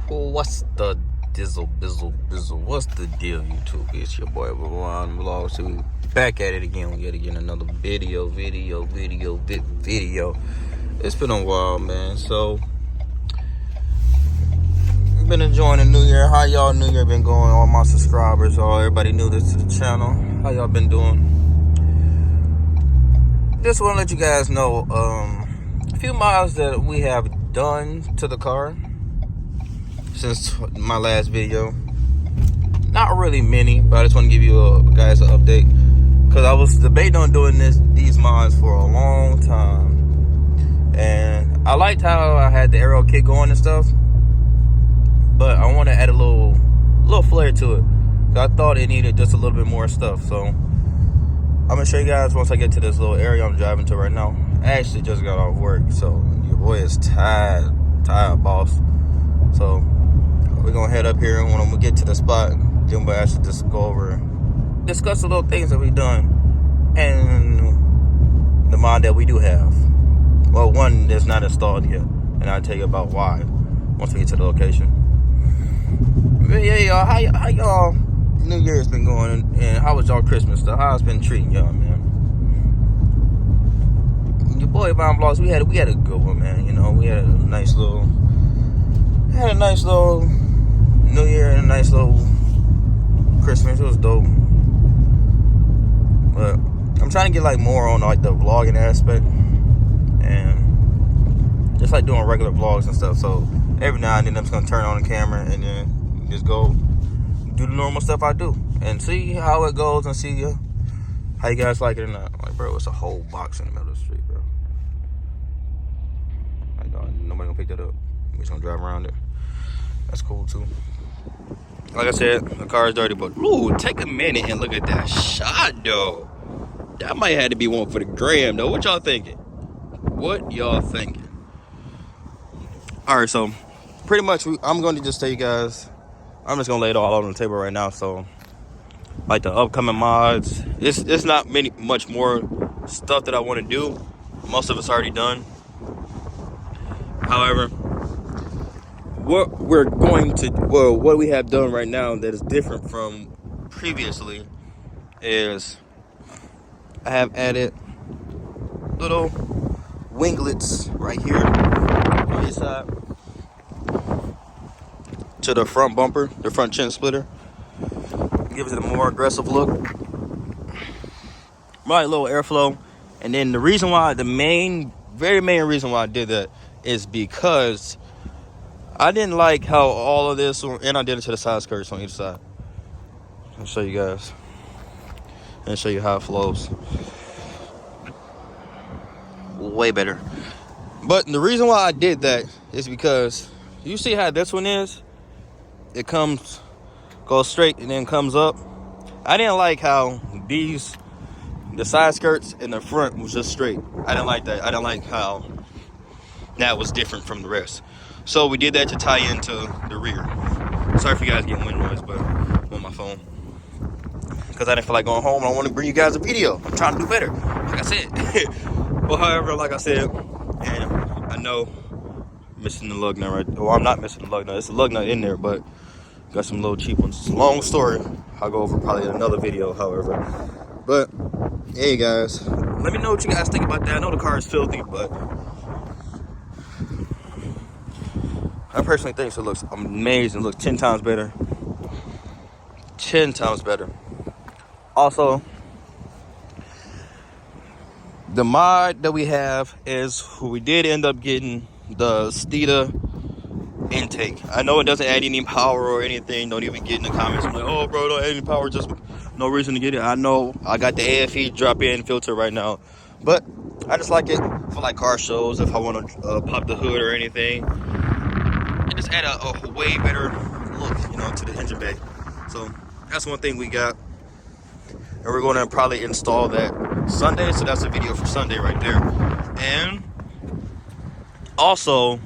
What's the bizzle? What's the deal, YouTube? It's your boy Ron Vlogs. So we back at it again. We gotta get another video. It's been a while, man. So I've been enjoying the new year. How y'all new year been going? All my subscribers, all everybody new to the channel. How y'all been doing? Just want to let you guys know a few miles that we have done to the car since my last video. Not really many, but I just want to give you guys an update, because I was debating on doing these mods for a long time, and I liked how I had the aero kit going and stuff, but I want to add a little flair to it. So I thought it needed just a little bit more stuff. So I'm gonna show you guys once I get to this little area I'm driving to right now. I actually just got off work, so your boy is tired, boss. So we're gonna head up here, and when we get to the spot, then we'll actually just go over, discuss the little things that we've done and the mod that we do have. Well, one that's not installed yet, and I'll tell you about why once we get to the location. But yeah, y'all, how y'all New Year's been going, and how was y'all Christmas stuff? How it's been treating y'all, man? Your boy VonVlogs, we had a good one, man. You know, we had a nice little New Year and a nice little Christmas. It was dope. But I'm trying to get like more on like the vlogging aspect, and just like doing regular vlogs and stuff. So every now and then I'm just gonna turn on the camera and then just go do the normal stuff I do and see how it goes, and see how you guys like it or not. Like, bro, it's a whole box in the middle of the street, bro. Like, nobody gonna pick that up. We're just gonna drive around it. That's cool too. Like I said, the car is dirty, but ooh, take a minute and look at that shot, though. That might have to be one for the gram, though. What y'all thinking? All right, so pretty much I'm going to just tell you guys, I'm just going to lay it all out on the table right now. So like the upcoming mods, it's not much more stuff that I want to do. Most of it's already done. However, what we have done right now that is different from previously is I have added little winglets right here on this side to the front bumper, the front chin splitter. Gives it a more aggressive look. Right, little airflow. And then the reason why, very main reason why I did that is because I didn't like how all of this, and I did it to the side skirts on each side. I'll show you guys and show you how it flows. Way better. But the reason why I did that is because you see how this one is? It goes straight and then comes up. I didn't like how the side skirts in the front was just straight. I didn't like that. I didn't like how that was different from the rest. So we did that to tie into the rear. Sorry if you guys get wind noise, but I'm on my phone, because I didn't feel like going home. I want to bring you guys a video. I'm trying to do better, like I said. But however, like I said, and I know missing the lug nut right. Well, I'm not missing the lug nut. It's a lug nut in there, but got some little cheap ones. It's a long story. I'll go over probably in another video, however. But hey guys, let me know what you guys think about that. I know the car is filthy, but I personally think it looks amazing. It looks 10 times better. 10 times better. Also, the mod that we have is we did end up getting the Steeda intake. I know it doesn't add any power or anything. Don't even get in the comments. I'm like, oh bro, don't add any power. Just no reason to get it. I know I got the AFE drop-in filter right now, but I just like it for like car shows. If I want to pop the hood or anything, it just add a way better look, you know, to the engine bay. So that's one thing we got, and we're going to probably install that Sunday. So that's a video for Sunday right there. And also,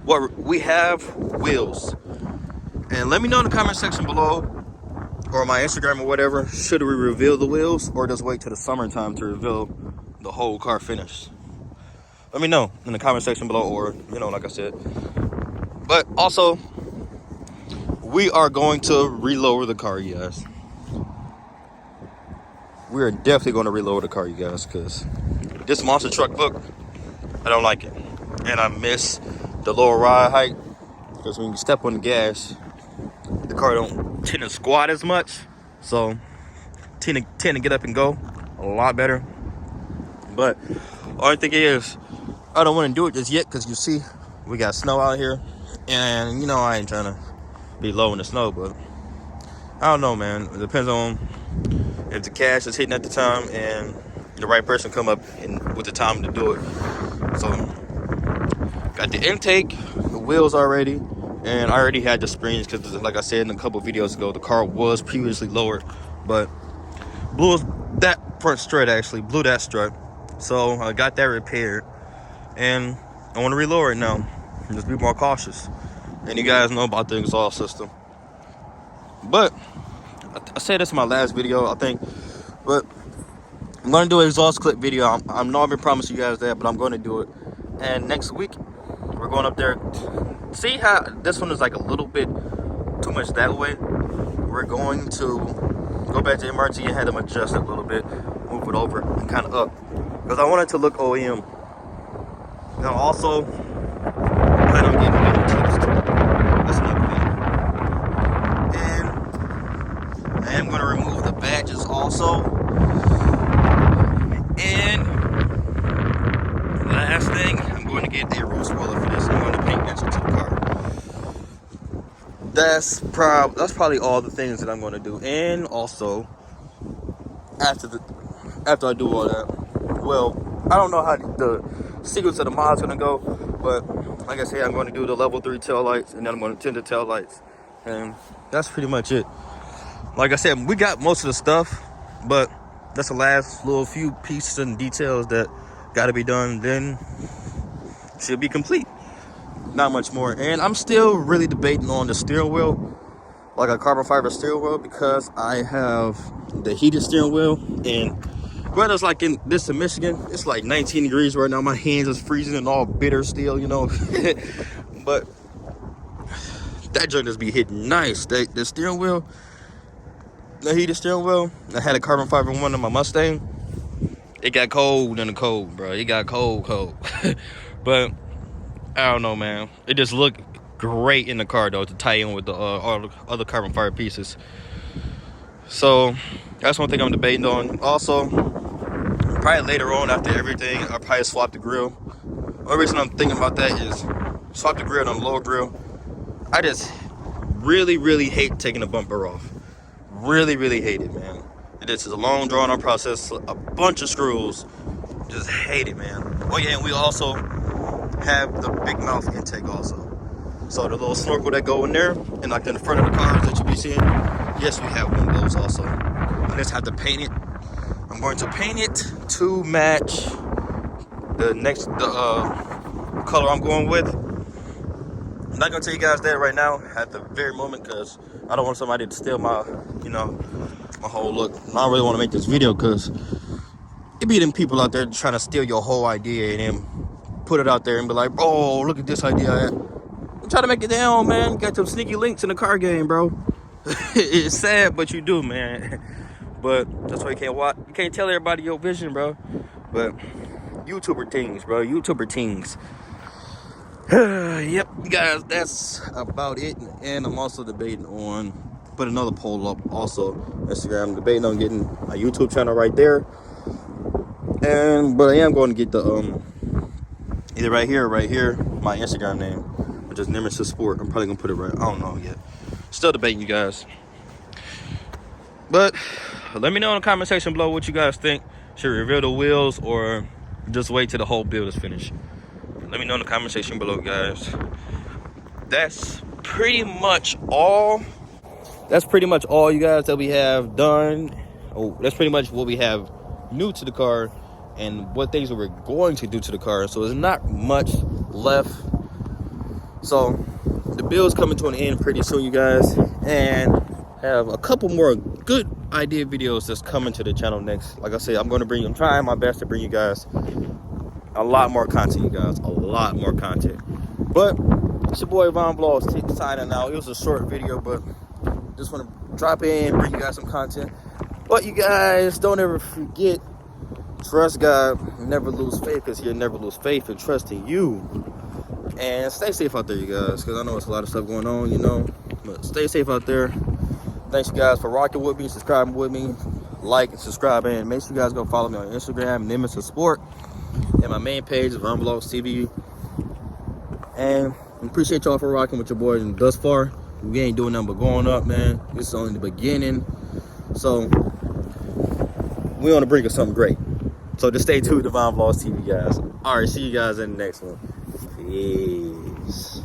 what we have wheels, and let me know in the comment section below or my Instagram or whatever, should we reveal the wheels or just wait till the summertime to reveal the whole car finish? Let me know in the comment section below, or, you know, like I said. But also, we are going to relower the car, you guys. We are definitely going to relower the car, you guys, because this monster truck look, I don't like it. And I miss the lower ride height, because when you step on the gas, the car don't tend to squat as much. So tend to get up and go a lot better. But only thing is, I don't want to do it just yet, because you see we got snow out here, and you know I ain't trying to be low in the snow. But I don't know, man. It depends on if the cash is hitting at the time and the right person come up with the time to do it. So got the intake, the wheels already, and I already had the springs, because like I said in a couple videos ago, the car was previously lowered, but blew that front strut, actually blew that strut. So I got that repaired, and I want to relower it now. Just be more cautious. And you guys know about the exhaust system. But I said this in my last video, I think, but I'm going to do an exhaust clip video. I'm not going to promise you guys that, but I'm going to do it. And next week, we're going up there. See how this one is like a little bit too much that way? We're going to go back to MRT and have them adjust it a little bit, move it over and kind of up, because I want it to look OEM. Now also plan on getting new tips too. That's another thing. And I am going to remove the badges also. And last thing, I'm going to get a rear spoiler for this. I'm going to paint that to the car. That's probably all the things that I'm going to do. And also, after I do all that, well, I don't know how the sequence of the mod's going to go, but like I said, I'm going to do the level 3 tail lights, and then I'm going to tint the tail lights, and that's pretty much it. Like I said, we got most of the stuff, but that's the last little few pieces and details that got to be done, then should be complete. Not much more. And I'm still really debating on the steering wheel, like a carbon fiber steering wheel, because I have the heated steering wheel, and whether it's like in Michigan, it's like 19 degrees right now. My hands is freezing and all bitter still, you know. But that joint just be hitting nice. The steering wheel, the heated steering wheel, I had a carbon fiber one in my Mustang. It got cold in the cold, bro. It got cold. But I don't know, man. It just looked great in the car, though, to tie in with the all the other carbon fiber pieces. So that's one thing I'm debating on. Also, probably later on after everything, I'll probably swap the grill. The only reason I'm thinking about that is swap the grill on the lower grill. I just really hate taking the bumper off. Really hate it, man. This is a long drawn out process, a bunch of screws. Just hate it, man. Oh yeah, and we also have the big mouth intake also. So the little snorkel that go in there, and like in the front of the cars that you be seeing, yes, we have one of those also. I just have to paint it. I'm going to paint it to match the color I'm going with. I'm not gonna tell you guys that right now at the very moment, because I don't want somebody to steal my, my whole look. I don't really want to make this video, because it be them people out there trying to steal your whole idea and then put it out there and be like, oh, look at this idea I had. I'm trying to make it down, man. You got some sneaky links in the car game, bro. It's sad, but you do, man. But that's why you can't watch. You can't tell everybody your vision, bro. But YouTuber things, bro. YouTuber things. Yep, guys, that's about it. And I'm also debating on put another poll up also Instagram. I'm debating on getting a YouTube channel right there. But I am going to get the either right here or right here, my Instagram name, or just Nemesis Sport. I'm probably gonna put it right. I don't know yet. Still debating, you guys. But let me know in the comment section below what you guys think. Should we reveal the wheels or just wait till the whole build is finished? Let me know in the comment section below, guys. That's pretty much all. That's pretty much all, you guys, that we have done. Oh, that's pretty much what we have new to the car and what things we're going to do to the car. So there's not much left. So the build's coming to an end pretty soon, you guys, and have a couple more good idea videos that's coming to the channel next. Like I said, I'm trying my best to bring you guys a lot more content, you guys, a lot more content. But It's your boy Von Vlogs signing out. It was a short video, but just want to drop in, bring you guys some content. But you guys, don't ever forget, trust God, never lose faith, because He'll never lose faith and trust in you. And stay safe out there, you guys, because I know it's a lot of stuff going on, you know. But stay safe out there. Thanks, you guys, for rocking with me, subscribing with me. Like and subscribe, and make sure you guys go follow me on Instagram, Nemesis Sport, and my main page is VonVlogsTV. And appreciate y'all for rocking with your boys. And thus far, we ain't doing nothing but going up, man. This is only the beginning, so we on the brink of something great. So just stay tuned to VonVlogsTV, guys. All right, see you guys in the next one. Peace.